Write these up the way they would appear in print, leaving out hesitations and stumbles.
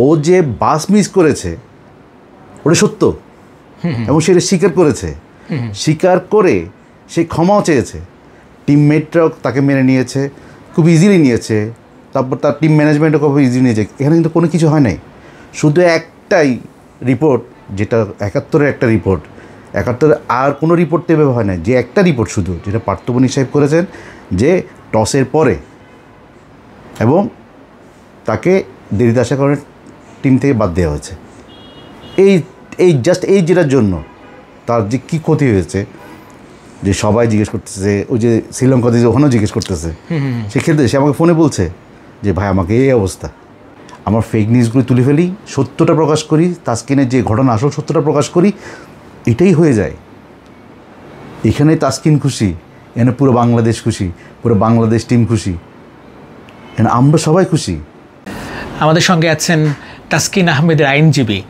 ও যে bus miss করেছে ওটা সত্য, এবং সেটা স্বীকার করেছে। স্বীকার করে সে ক্ষমাও চেয়েছে, টিমমেটরাও তাকে মেনে নিয়েছে, খুব ইজিলি নিয়েছে, তারপর তার টিম ম্যানেজমেন্টও খুব ইজিলি নিয়েছে। এখানে কিন্তু কোনো কিছু হয় নাই, শুধু একটাই রিপোর্ট, যেটা 71-এর একটা রিপোর্ট, 71-এর আর কোনো রিপোর্ট তো এভাবে হয় না, যে একটা রিপোর্ট শুধু, যেটা পার্থ বণিক সাহেব করেছেন, যে টসের পরে এবং তাকে দেরিতে আসার কারণে টিম থেকে বাদ দেওয়া হয়েছে। এই জাস্ট এই যেটার জন্য তার যে কী ক্ষতি হয়েছে, যে সবাই জিজ্ঞেস করতেছে, ওই যে শ্রীলঙ্কাতে যে ওখানেও জিজ্ঞেস করতেছে, সেক্ষেত্রে সে আমাকে ফোনে বলছে যে ভাই আমাকে এই অবস্থা, আমার ফেক নিউজগুলো তুলে ফেলি, সত্যটা প্রকাশ করি, তাসকিনের যে ঘটনা আসল সত্যটা প্রকাশ করি, এটাই হয়ে যায়। এখানে তাসকিন খুশি, এখানে পুরো বাংলাদেশ খুশি, পুরো বাংলাদেশ টিম খুশি, এখানে আমরা সবাই খুশি। আমাদের সঙ্গে আছেন তাসকিন আহমেদের আইনজীবী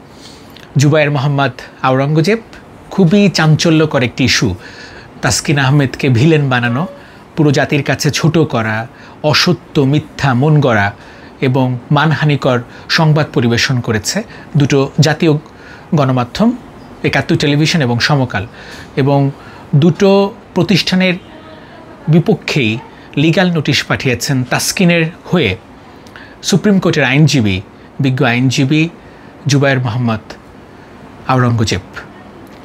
জুবায়ের মোহাম্মদ আওরঙ্গজেব। খুবই চাঞ্চল্যকর একটি ইস্যু, তাসকিন আহমেদকে ভিলেন বানানো, পুরো জাতির কাছে ছোট করা, অসত্য মিথ্যা মন গড়া এবং মানহানিকর সংবাদ পরিবেশন করেছে দুটো জাতীয় গণমাধ্যম, 71 টেলিভিশন এবং সমকাল, এবং দুটো প্রতিষ্ঠানের বিপক্ষেই লিগ্যাল নোটিশ পাঠিয়েছেন তাসকিনের হয়ে সুপ্রিম কোর্টের আইনজীবী, বিজ্ঞ আইনজীবী জুবায়ের মোহাম্মদ আওরঙ্গজেব।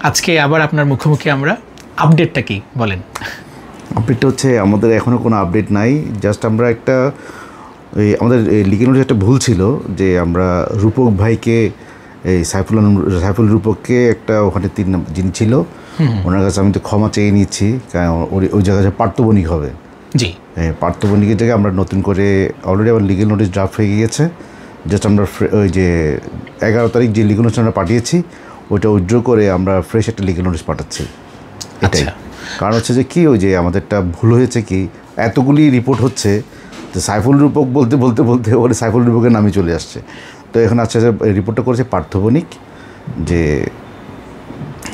আজকে আবার আপনার মুখোমুখি আমরা, আপডেটটা কি বলেন? আপডেটটা হচ্ছে আমাদের এখনও কোনো আপডেট নাই, জাস্ট আমরা একটা আমাদের লিগেল নোটিশে একটা ভুল ছিল, যে আমরা রূপক ভাইকে, এই সাইফুল রূপককে একটা ওখানে 3 নম্বর যিনি ছিল ওনার কাছে আমি তো ক্ষমা চেয়ে নিচ্ছি, কারণ ওই জায়গায় পার্থ বণিক হবে। জি, পার্থ বণিকের জায়গায় আমরা নতুন করে অলরেডি আমার লিগেল নোটিশ ড্রাফট হয়ে গিয়েছে। জাস্ট আমরা ওই যে 11 তারিখ যে লিগেল নোটিশ আমরা পাঠিয়েছি ওইটা উইথড্র করে আমরা ফ্রেশ একটা লিগেল নোটিশ পাঠাচ্ছি। এটাই কারণ হচ্ছে যে কি, ওই যে আমাদেরটা ভুল হয়েছে কি, এতগুলি রিপোর্ট হচ্ছে, তো সাইফুল রূপক বলতে বলতে বলতে ওখানে সাইফুল রূপকের নামই চলে আসছে। তো এখন আচ্ছা, রিপোর্টটা করেছে পার্থ বণিক, যে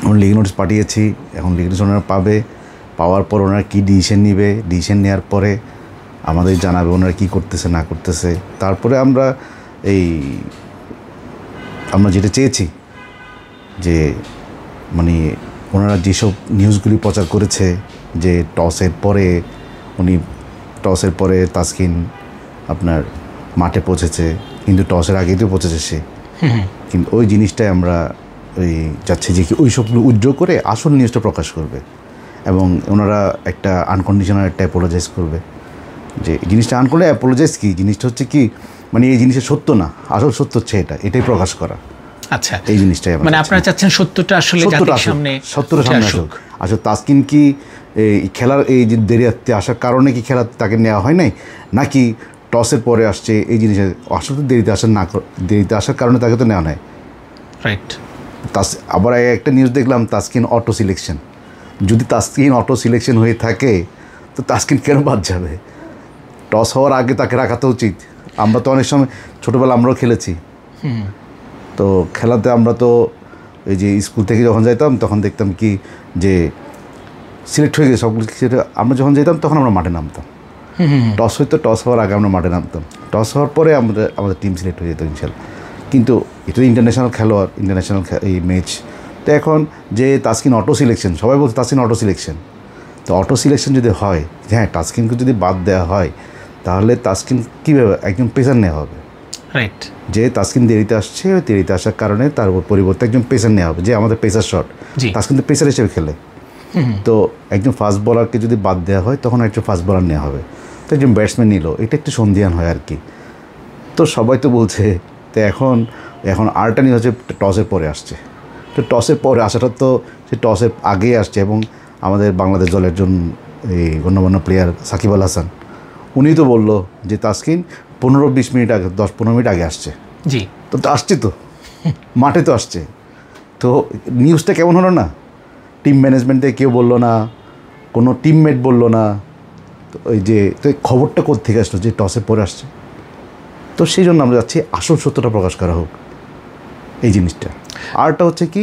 আমরা লিগেল নোটিশ পাঠিয়েছি, এখন লিগেল নোটিশ ওনারা পাবে, পাওয়ার পর ওনারা কী ডিসিশন নেবে, ডিসিশন নেওয়ার পরে আমাদের জানাবে ওনারা কী করতেছে না করতেছে। তারপরে আমরা যেটা চেয়েছি, যে মানে ওনারা যেসব নিউজগুলি প্রচার করেছে, যে টসের পরে তাসকিন আপনার মাঠে পৌঁছেছে, কিন্তু টসের আগেই তো পৌঁছেছে সে, কিন্তু ওই জিনিসটাই আমরা চাচ্ছি যে ওই সবগুলো উইথড্র করে আসল নিউজটা প্রকাশ করবে, এবং ওনারা একটা আনকন্ডিশনাল একটা অ্যাপোলোজাইজ করবে। যে জিনিসটা আনকন্ডিশনাল অ্যাপোলোজাইজ কি, জিনিসটা হচ্ছে কি, মানে এই জিনিসের সত্য না, আসল সত্য হচ্ছে এটাই প্রকাশ করা। আচ্ছা, এই জিনিসটাই মানে আপনারা চাচ্ছেন সত্যটা আসলে জাতির সামনে, সত্যটা সামনে আসুক। আসলে তাসকিন কি এই খেলার এই যে দেরিতে আসার কারণে কি খেলা তাকে নেওয়া হয় নাই, নাকি টসের পরে আসছে এই জিনিসের আসলে দেরিতে আসার কারণে তাকে তো নেওয়া নাই। রাইট। আবার একটা নিউজ দেখলাম তাসকিন অটো সিলেকশন, যদি তাসকিন অটো সিলেকশন হয়ে থাকে তো তাসকিন কেন বাদ যাবে? টস হওয়ার আগে তাকে রাখা তো উচিত। আমরা তো অনেক সময় ছোটোবেলা আমরাও খেলেছি, তো খেলাতে আমরা তো এই যে স্কুল থেকে যখন যাইতাম তখন দেখতাম কি যে সিলেক্ট হয়ে গেছে সবগুলো, আমরা যখন যেতাম তখন আমরা মাঠে নামতাম, টস হইতো, টস হওয়ার আগে আমরা মাঠে নামতাম, টস হওয়ার পরে আমাদের টিম সিলেক্ট হয়ে যেত ইনশাল্লাহ। কিন্তু এটা ইন্টারন্যাশনাল খেলোয়াড়, ইন্টারন্যাশনাল এই ম্যাচ, তো এখন যে তাসকিন অটো সিলেকশন, সবাই বলছে তাসকিন অটো সিলেকশন, তো অটো সিলেকশন যদি হয়, হ্যাঁ তাসকিনকে যদি বাদ দেওয়া হয়, তাহলে তাসকিন কীভাবে একজন পেসার নেওয়া হবে? রাইট। যে তাসকিন দেরিতে আসছে, ওই দেরিতে আসার কারণে তার পরিবর্তে একজন পেসার নেওয়া হবে, যে আমাদের পেসার শট, তাসকিন তো পেসার হিসেবে খেলে, তো একজন ফাস্ট বোলারকে যদি বাদ দেওয়া হয় তখন একজন ফাস্ট বোলার নেওয়া হবে, তো একজন ব্যাটসম্যান নিল, এটা একটু সন্ধিয়ান হয় আর কি। তো সবাই তো বলছে, তো এখন আরটা নিয়ে হচ্ছে টসের পরে আসছে, তো টসের পরে আসাটা তো সে টসের আগেই আসছে, এবং আমাদের বাংলাদেশ দলের একজন এই গণ্যমান্য প্লেয়ার সাকিব আল হাসান, উনি তো বললো যে তাসকিন 15-20 মিনিট আগে, 10-15 মিনিট আগে আসছে। জি, তো আসছে, তো মাঠে তো আসছে, তো নিউজটা কেমন হলো না? টিম ম্যানেজমেন্ট থেকে কেউ বললো না, কোনো টিমমেট বললো না, তো ওই যে তো খবরটা কোত্থেকে আসলো যে টসের পরে আসছে? তো সেই জন্য আমরা যাচ্ছি আসল সত্যটা প্রকাশ করা হোক এই জিনিসটা। আরটা হচ্ছে কি,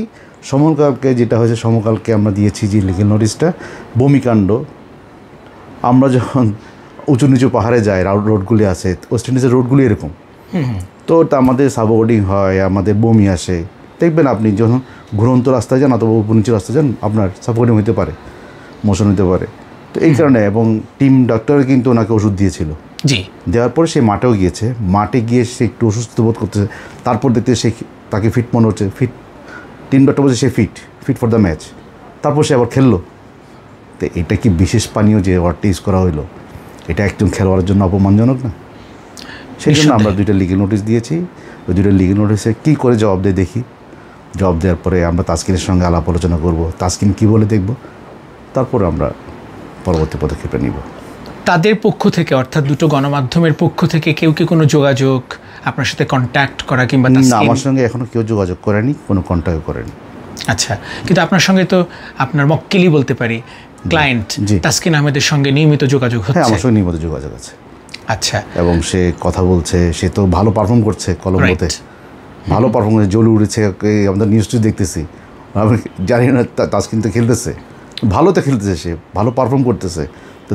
সমকালকে যেটা হয়েছে, সমকালকে আমরা দিয়েছি যে লিগেল নোটিশটা, বমিকাণ্ড, আমরা যখন উঁচু নিচু পাহাড়ে যাই, রোডগুলি আছে, ওয়েস্ট ইন্ডিজের রোডগুলি এরকম, তো ওটা আমাদের সাবওয়ার্ডিং হয়, আমাদের বমি আসে। দেখবেন আপনি যখন ঘুরন্ত রাস্তায় যান অথবা উপনিচু রাস্তায় যান, আপনার সাবওয়ার্ডিং হতে পারে, মোশন হতে পারে। তো এই কারণে এবং টিম ডাক্তার কিন্তু ওনাকে ওষুধ দিয়েছিল, জি, দেওয়ার পরে সে মাঠেও গিয়েছে, মাঠে গিয়ে সে একটু অসুস্থ বোধ করতেছে। তারপর দেখতে সে তাকে ফিট মনে হচ্ছে, টিম ডাক্তার বলছে সে ফিট ফর দ্য ম্যাচ। তারপর সে আবার খেললো। তো এটা কি বিশেষ পানীয় যে ওয়ার্ডটা ইউজ করা হইলো, এটা একজন খেলোয়াড়ের জন্য অপমানজনক না? সেই জন্য আমরা 2টা লিগেল নোটিশ দিয়েছি। ওই 2টা লিগেল নোটিশে কী করে জবাব দিয়ে দেখি। জবাব দেওয়ার পরে আমরা তাসকিনের সঙ্গে আলাপ আলোচনা করব, তাসকিন কী বলে দেখব, তারপর আমরা পরবর্তী পদক্ষেপে নিব। তাদের পক্ষ থেকে, অর্থাৎ দুটো গণমাধ্যমের পক্ষ থেকে কেউ কি কোনো যোগাযোগ, আপনার সাথে কন্ট্যাক্ট করা কিংবা না, আমার সঙ্গে এখনও কেউ যোগাযোগ করেনি, কোনো কন্ট্যাক্ট করেনি। আচ্ছা, কিন্তু আপনার সঙ্গে তো আপনার মক্কেলই বলতে পারি, ক্লায়েন্ট তাসকিন আহমেদের সঙ্গে নিয়মিত যোগাযোগ হচ্ছে? হ্যাঁ, আমার সঙ্গে নিয়মিত যোগাযোগ আছে। আচ্ছা, এবং সে কথা বলছে, সে তো ভালো পারফর্ম করছে কলম্বোতে, ভালো পারফর্ম করছে, জ্বলে উঠেছে। আমাদের নিউজটি দেখতেছি, আমি জানি না তাসকিন তো খেলতেছে, ভালো তো খেলতেছে, সে ভালো পারফর্ম করতেছে। তো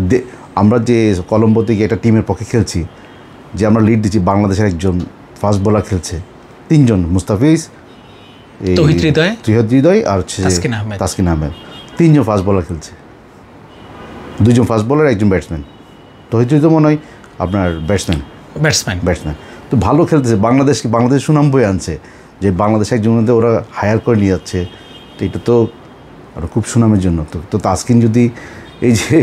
আমরা যে কলম্বোতে গিয়ে একটা টিমের পক্ষে খেলছি, যে আমরা লিড দিচ্ছি, বাংলাদেশের একজন ফাস্ট বোলার খেলছে, 3 জন, মুস্তাফিজ, তৌহিদ হৃদয় আর তাসকিন আহমেদ, 3 জন ফাস্ট বোলার খেলছে। 2 জন ফাস্ট বোলার, 1 জন ব্যাটসম্যান। তৌহিদ হৃদয় মনে হয় আপনার ব্যাটসম্যান। তো ভালো খেলতেছে, বাংলাদেশ সুনাম বয়ে আনছে, যে বাংলাদেশ একজন ওরা হায়ার করে নিয়ে যাচ্ছে। তো এটা তো আরও খুব সুনামের জন্য। তো তাসকিন যদি এই যে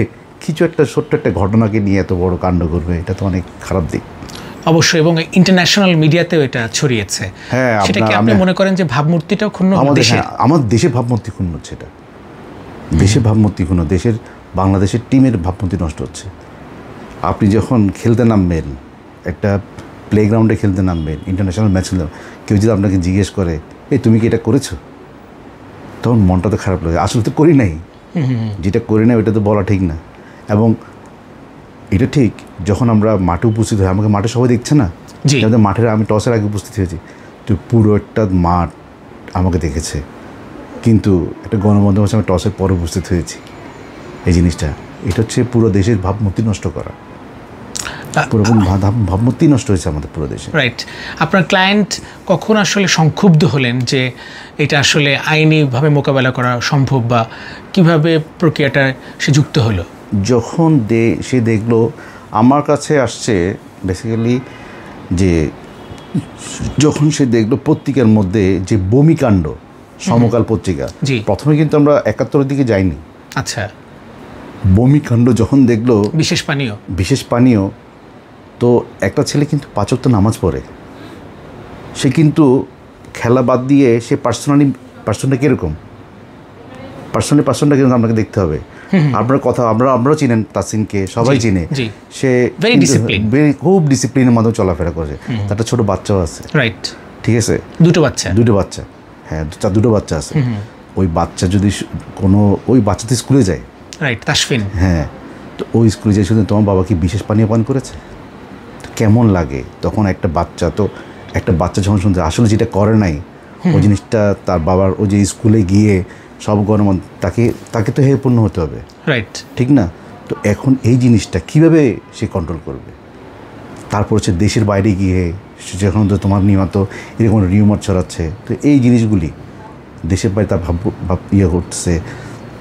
কিছু একটা ছোট্ট একটা ঘটনাকে নিয়ে এত বড় কাণ্ড করবে, এটা তো অনেক খারাপ দিক অবশ্যই, এবং ইন্টারন্যাশনাল মিডিয়াতেও এটা ছড়িয়েছে। হ্যাঁ, সেটা কি আপনি মনে করেন যে ভাবমূর্তিটাও ক্ষুণ্ণ? আমার দেশে ভাবমূর্তি ক্ষুণ্ণ হচ্ছে, এটা দেশে ভাবমূর্তি ক্ষুণ্ণ, দেশের বাংলাদেশের টিমের ভাবমূর্তি নষ্ট হচ্ছে। আপনি যখন খেলতে নামবেন, একটা প্লেগ্রাউন্ডে খেলতে নামবেন, ইন্টারন্যাশনাল ম্যাচ খেলতে, কেউ যদি আপনাকে জিজ্ঞেস করে তুমি কি এটা করেছো, তখন মনটা তো খারাপ লাগে। আসলে তো করি নাই, যেটা করি নাই ওইটা তো বলা ঠিক না। এবং এটা ঠিক যখন আমরা মাঠে উপস্থিত হই, আমাকে মাঠে সবাই দেখছে না, আমাদের মাঠের আমি টসের আগে উপস্থিত হয়েছি, তো পুরো একটা মাঠ আমাকে দেখেছে। কিন্তু একটা গণমাধ্যম হচ্ছে আমি টসের পরে উপস্থিত হয়েছি। এই জিনিসটা, এটা হচ্ছে পুরো দেশের ভাবমূর্তি নষ্ট করা, পুরোপুরি ভাবমূর্তি নষ্ট হয়েছে আমাদের পুরো দেশে। রাইট। আপনার ক্লায়েন্ট কখন আসলে সংক্ষুব্ধ হলেন যে এটা আসলে আইনিভাবে মোকাবেলা করা সম্ভব, বা কিভাবে প্রক্রিয়াটা সে যুক্ত হলো? যখন সে দেখলো আমার কাছে আসছে, বেসিক্যালি যে যখন সে দেখলো পত্রিকার মধ্যে যে বমিকাণ্ড, সমকাল পত্রিকা, প্রথমে কিন্তু আমরা 71-এর দিকে যাইনি। আচ্ছা, বমিকাণ্ড যখন দেখলো, বিশেষ পানীয়, তো একটা ছেলে কিন্তু 5 ওয়াক্ত নামাজ পড়ে, সে কিন্তু খেলা বাদ দিয়ে সে পার্সনটা কীরকম, পার্সনটা কিন্তু আপনাকে দেখতে হবে। আপনার কথা আমরাও চিনেন, তাসকিনকে সবাই চিনে, সে খুব ডিসিপ্লিনের মাধ্যমে চলাফেরা করেছে। তার একটা ছোটো বাচ্চাও আছে, রাইট, ঠিক আছে, দুটো বাচ্চা, হ্যাঁ, 2টো বাচ্চা আছে। ওই বাচ্চা যদি ওই বাচ্চা তো স্কুলে যায়, রাইট, তাসফিন, হ্যাঁ, তো ওই স্কুলে যাই শুধু তোমার বাবা কি বিশেষ পানীয় পান করেছে, কেমন লাগে তখন একটা বাচ্চা যখন শুনতে, আসলে যেটা করে নাই ওই জিনিসটা, তার বাবার ওই যে স্কুলে গিয়ে সব তাকে তো হেয়পূর্ণ হতে হবে, রাইট, ঠিক না? তো এখন এই জিনিসটা কিভাবে সে কন্ট্রোল করবে? তারপর হচ্ছে দেশের বাইরে গিয়ে যখন তো তোমার নিয়মিত এরকম রিউমার ছড়াচ্ছে, তো এই জিনিসগুলি দেশের বাইরে তার ভাব করতেছে।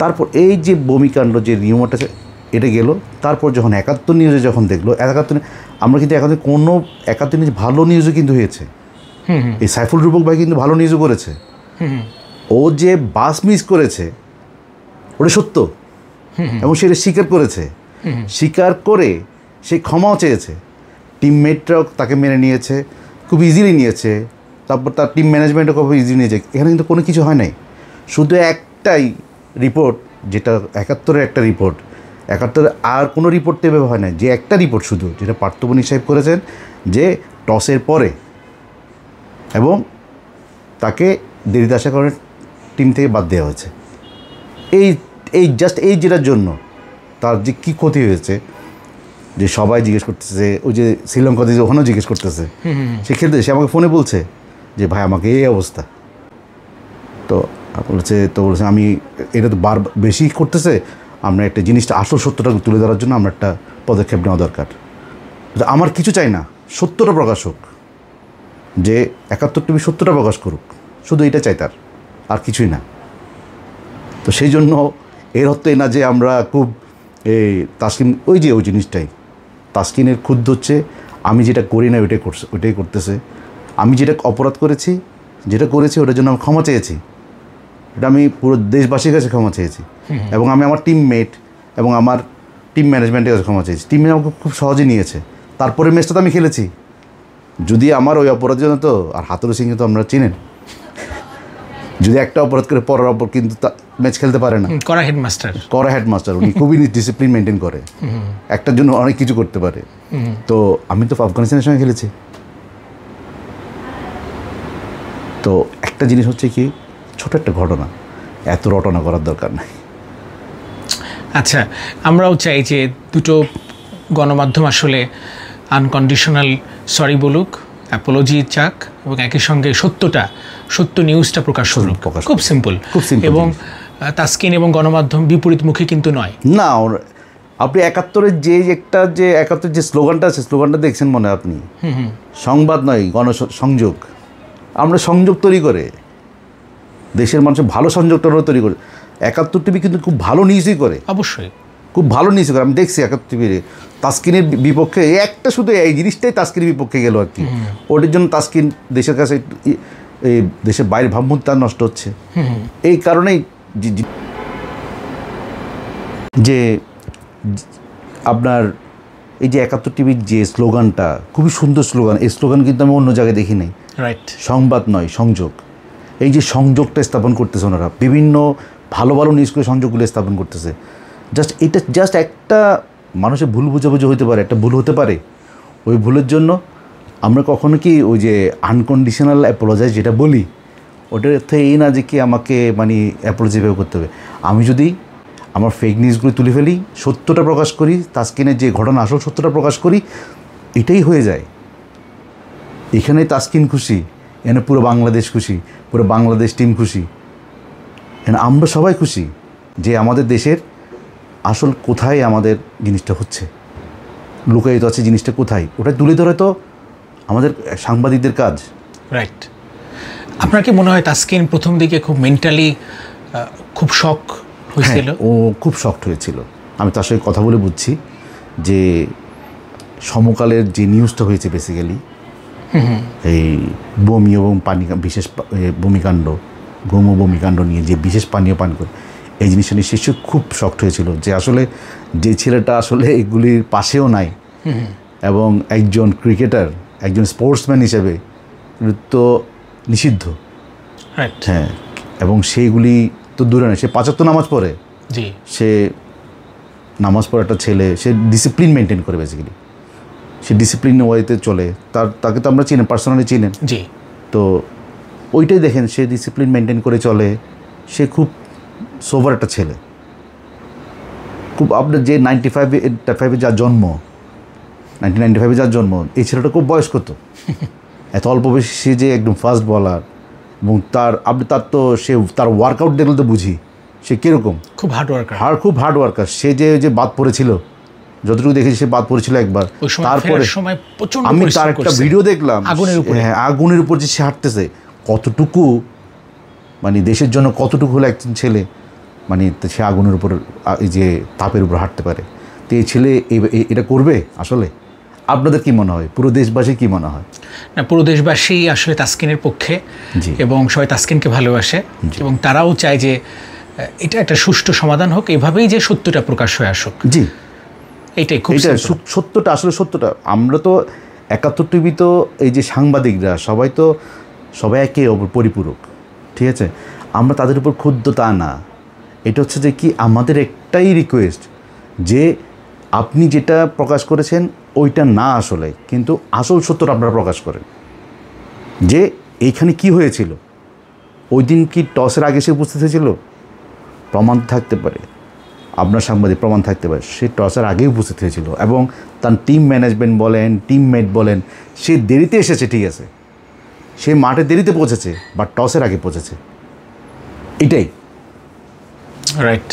তারপর এই যে বমিকাণ্ড, যে রিউমারটা এটা গেল। তারপর যখন 71 নিউজে যখন দেখলো, আমরা কিন্তু 71 নিউজ ভালো নিউজও কিন্তু হয়েছে। এই সাইফুল রূপক ভাই কিন্তু ভালো নিউজও করেছে। ও যে বাস মিস করেছে ওটা সত্য, এবং সেটা স্বীকার করে সে ক্ষমাও চেয়েছে। টিমমেটরাও তাকে মেনে নিয়েছে, খুব ইজিলি নিয়েছে। তারপর তার টিম ম্যানেজমেন্টও খুব ইজিলি নিয়েছে। এখানে কিন্তু কোনো কিছু হয় নাই, শুধু একটাই রিপোর্ট, যেটা 71-এর একটা রিপোর্ট। 71 আর কোনো রিপোর্ট তো এভাবে হয় না, যে একটা রিপোর্ট শুধু, যেটা পার্থবনী সাহেব করেছেন, যে টসের পরে এবং তাকে দেরিতে আসার কারণে টিম থেকে বাদ দেওয়া হয়েছে। এই যেটার জন্য তার যে কী ক্ষতি হয়েছে, যে সবাই জিজ্ঞেস করতেছে, ওই যে শ্রীলঙ্কাতে ওখানেও জিজ্ঞেস করতেছে, সে খেলতে, সে আমাকে ফোনে বলছে যে ভাই আমাকে এই অবস্থা। তো বলছে আমি এটা তো বেশি করতেছে, আমরা একটা জিনিসটা আসল সত্যটা তুলে ধরার জন্য আমরা একটা পদক্ষেপ নেওয়া দরকার। আমার কিছু চাই না, সত্যটা প্রকাশ হোক, যে 71 টিভি সত্যটা প্রকাশ করুক, শুধু এটা চাই তার, আর কিছুই না। তো সেই জন্য এর অর্থ না যে আমরা খুব এই তাসকিন ওই জিনিসটাই, তাসকিনের ক্ষুদ্র হচ্ছে আমি যেটা করি না ওইটাই করতেছে। আমি যেটা অপরাধ করেছি, যেটা করেছি ওটার জন্য আমি ক্ষমা চেয়েছি, এটা আমি পুরো দেশবাসীর কাছে ক্ষমা চেয়েছি, এবং আমি আমার টিমমেট এবং আমার টিম ম্যানেজমেন্টের কাছে ক্ষমা চেয়েছি। টিম আমাকে খুব সহজে নিয়েছে, তারপরে ম্যাচটা তো আমি খেলেছি। যদি আমার ওই অপরাধের জন্য তো, আর হাতুরু সিংকে তো আমরা চিনেন, যদি একটা অপরাধ করে পরের অপর কিন্তু ম্যাচ খেলতে পারে না। করা হেডমাস্টার উনি খুবই ডিসিপ্লিন মেনটেন করে, একটার জন্য অনেক কিছু করতে পারে। তো আমি তো আফগানিস্তানের সঙ্গে খেলেছি। তো একটা জিনিস হচ্ছে কি, ছোট একটা ঘটনা, এত রটনা করার দরকার নাই। আচ্ছা, আমরাও চাই যে দুটো গণমাধ্যম আসলে আনকন্ডিশনাল সরি বলুক, অ্যাপোলজি চাক, এবং একই সঙ্গে সত্য নিউজটা প্রকাশ করুক। খুব সিম্পল। এবং তাসকিন এবং গণমাধ্যম বিপরীতমুখী কিন্তু নয়। না, আপনি 71-এর যে 71 যে স্লোগানটা আছে, স্লোগানটা দেখছেন মনে হয় আপনি, সংবাদ নয় গণসংযোগ। আমরা সংযোগ তৈরি করে দেশের মানুষের ভালো সংযোগটা তৈরি করে। 71 টিভি কিন্তু খুব ভালো নিউজই করে, অবশ্যই খুব ভালো নিউজ করে। আমি দেখছি 71 টিভির তাসকিনের বিপক্ষে একটা শুধু এই জিনিসটাই তাসকিনের বিপক্ষে গেল আর কি। ওটার জন্য তাসকিন দেশের কাছে এই দেশের বাইরে ভাবমূর্তি তার নষ্ট হচ্ছে। এই কারণেই যে আপনার এই যে 71 টিভির যে স্লোগানটা, খুবই সুন্দর স্লোগান। এই স্লোগান কিন্তু আমি অন্য জায়গায় দেখি নাই। রাইট, সংবাদ নয় সংযোগ। এই যে সংযোগটা স্থাপন করতেছে ওনারা, বিভিন্ন ভালো ভালো নিউজ করে সংযোগগুলো স্থাপন করতেছে। জাস্ট একটা মানুষের ভুল বুঝাবুঝি হতে পারে, একটা ভুল হতে পারে। ওই ভুলের জন্য আমরা কখনো কি ওই যে আনকন্ডিশনাল অ্যাপোলজাইজ যেটা বলি, ওটার অর্থ এই না যে কি আমাকে মানে অ্যাপোলজি করতে হবে। আমি যদি আমার ফেক নিউজগুলো তুলে ফেলি, সত্যটা প্রকাশ করি, তাসকিনের যে ঘটনা আসল সত্যটা প্রকাশ করি, এটাই হয়ে যায়। এখানে তাসকিন খুশি, এখানে পুরো বাংলাদেশ খুশি, পুরো বাংলাদেশ টিম খুশি, এখানে আমরা সবাই খুশি যে আমাদের দেশের আসল কোথায় আমাদের জিনিসটা হচ্ছে, লুকায়িত আছে জিনিসটা কোথায়, ওটা তুলে ধরে তো আমাদের সাংবাদিকদের কাজ। রাইট। আপনার কি মনে হয় তাসকিন প্রথম দিকে খুব মেন্টালি খুব শক হয়েছিল? ও খুব শকড হয়েছিল। আমি তার সঙ্গে কথা বলে বুঝছি যে সমকালের যে নিউজটা হয়েছে বেসিক্যালি এই বমি এবং পানি, বিশেষ বমিকাণ্ড, গৌম বমিকাণ্ড নিয়ে যে বিশেষ পানীয় পান করে, এই জিনিসটা নিয়ে শিশু খুব শকড হয়েছিল যে আসলে যে ছেলেটা আসলে এগুলির পাশেও নাই, এবং একজন ক্রিকেটার, একজন স্পোর্টসম্যান হিসেবে তো নিষিদ্ধ। হ্যাঁ, এবং সেইগুলি তো দূরে নয়, সে 5 ওয়াক্ত নামাজ পড়ে, সে নামাজ পড়ে একটা ছেলে, সে ডিসিপ্লিন মেনটেন করে, বেসিক্যালি সে ডিসিপ্লিন ওয়েতে চলে। তাকে তো আমরা চিনেন, পার্সোনালি চিনেন। তো ওইটাই দেখেন, সে ডিসিপ্লিন মেনটেন করে চলে, সে খুব সোভার একটা ছেলে। খুব আপনার যে 95-এ যার জন্ম, 1995-এ যার জন্ম, এই ছেলেটা খুব বয়স কত, এত অল্প বয়সে সে যে একদম ফাস্ট বলার, এবং তার ওয়ার্কআউট দেখলে তো বুঝি সে কীরকম, খুব হার্ড ওয়ার্কার। সে যে বাদ পড়েছিল, যতটুকু দেখেছি সে বাদ পড়েছিল একবার, তারপরে আমি তার একটা ভিডিও দেখলাম আগুনের উপর যে সে হাঁটতেছে, কতটুকু মানে দেশের জন্য কতটুকু হলে একজন ছেলে মানে সে আগুনের উপর, এই যে তাপের উপর হাঁটতে পারে। তো এই ছেলে এটা করবে আসলে? আপনাদের কি মনে হয়, পুরো দেশবাসী কি মনে হয়? না, পুরো দেশবাসী আসলে তাসকিনের পক্ষে, এবং সবাই তাসকিনকে ভালোবাসে, এবং তারাও চায় যে এটা একটা সুষ্ঠু সমাধান হোক, এভাবেই যে সত্যটা প্রকাশ হয়ে আসুক। জি, এইটাই খুব সত্যটা, আসলে সত্যটা। আমরা তো 71 টিভি তো এই যে সাংবাদিকরা সবাই একে অপর পরিপূরক, ঠিক আছে? আমরা তাদের উপর ক্ষুব্ধ তা না। এটা হচ্ছে যে কি, আমাদের একটাই রিকোয়েস্ট যে আপনি যেটা প্রকাশ করেছেন ওইটা না আসলে, কিন্তু আসল সত্যটা আপনারা প্রকাশ করেন, যে এইখানে কি হয়েছিল, ওই দিন কি টসের আগে সে উপস্থিত হয়েছিল, প্রমাণ থাকতে পারে, আপনার সাংবাদিক প্রমাণ থাকতে পারে সে টসের আগেই উপস্থিত হয়েছিল, এবং তার টিম ম্যানেজমেন্ট বলেন, টিমমেট বলেন, সে দেরিতে এসেছে, ঠিক আছে, সে মাঠে দেরিতে পৌঁছেছে, বা টসের আগে পৌঁছেছে, এটাই। রাইট।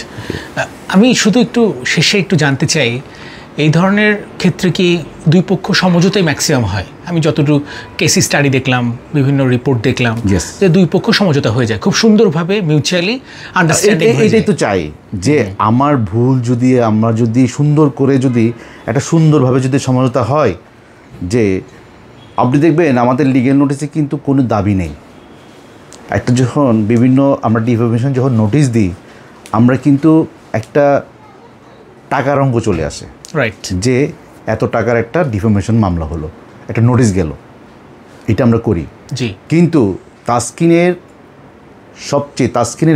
আমি শুধু একটু শেষে একটু জানতে চাই এই ধরনের ক্ষেত্রে কি দুই পক্ষ সমঝোতাই ম্যাক্সিমাম হয়? আমি যতটুকু কেস স্টাডি দেখলাম, বিভিন্ন রিপোর্ট দেখলাম, Yes. যে দুই পক্ষ সমঝোতা হয়ে যায় খুব সুন্দরভাবে, মিউচুয়ালি আন্ডারস্ট্যান্ডিং হয়ে এটাই যায়। তো চাই যে আমার ভুল যদি আমরা যদি সুন্দর করে যদি একটা সুন্দরভাবে যদি সমঝোতা হয়, যে আপনি দেখবেন আমাদের লিগ্যাল নোটিসে কিন্তু কোনো দাবি নেই। একটা যখন বিভিন্ন আমরা ডিফামেশন যখন নোটিশ দিই, আমরা কিন্তু একটা টাকার অঙ্ক চলে আসে রাইট। যে এত টাকার একটা ডিফামেশন মামলা হলো, একটা নোটিশ গেল, এটা আমরা করি। জি। কিন্তু তাসকিনের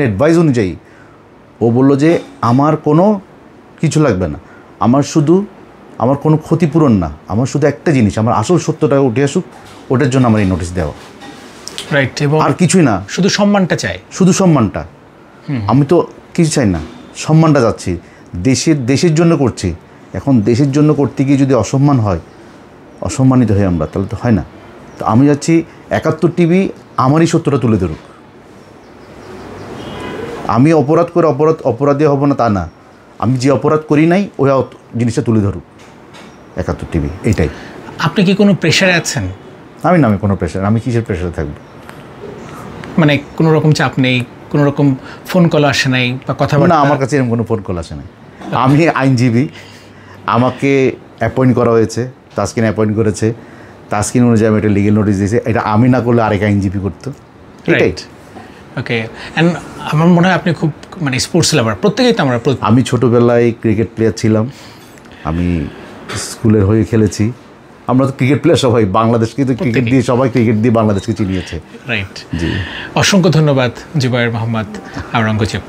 অ্যাডভাইস অনুযায়ী ও বলল যে আমার কোনো কিছু লাগবে না, আমার কোনো ক্ষতিপূরণ না, আমার শুধু একটা জিনিস, আমার আসল সত্যটা উঠে আসুক, ওটার জন্য আমার এই নোটিশ দেওয়া, রাইট। এবং আর কিছুই না, শুধু সম্মানটা চাই। শুধু সম্মানটা। আমি তো কিছু চাই না, সম্মানটা যাচ্ছি, দেশের জন্য করছি। এখন দেশের জন্য করতে গিয়ে যদি অসম্মান হয়, অসম্মানিত হই আমরা, তাহলে তো হয় না। তো আমি যাচ্ছি 71 টিভি আমারই সত্যটা তুলে ধরুক। আমি অপরাধ করে অপরাধী হব না তা না, আমি যে অপরাধ করি নাই ওই জিনিসটা তুলে ধরুক 71 টিভি, এইটাই। আপনি কি কোনো প্রেশারে আছেন? আমি কোনো প্রেশার, আমি কিসের প্রেশারে থাকবো? মানে কোনো রকম চাপ নেই, কোনো রকম ফোন কল আসে নাই বা কথা? না, আমার কাছে এরকম কোনো ফোন কল আসে নাই। আমি আইনজীবী, আমাকে অ্যাপয়েন্ট করা হয়েছে, তাসকিন অ্যাপয়েন্ট করেছে, তাসকিন অনুযায়ী আমি একটা লিগেল নোটিশ দিয়েছে। এটা আমি না করলে আরেক আইনজীবী করতো, এটাই। ওকে। অ্যান্ড আমার মনে হয় আপনি খুব মানে স্পোর্টস লাভার, প্রত্যেকেই তো আমরা। আমি ছোটোবেলায় ক্রিকেট প্লেয়ার ছিলাম, আমি স্কুলের হয়ে খেলেছি। আমরা তো ক্রিকেট প্লেয়ার সবাই, বাংলাদেশকে তো ক্রিকেট দিয়ে সবাই ক্রিকেট দিয়ে বাংলাদেশকে চিনিয়েছে। রাইট। জি, অসংখ্য ধন্যবাদ জুবায়ের মোহাম্মদ আওরঙ্গজেব।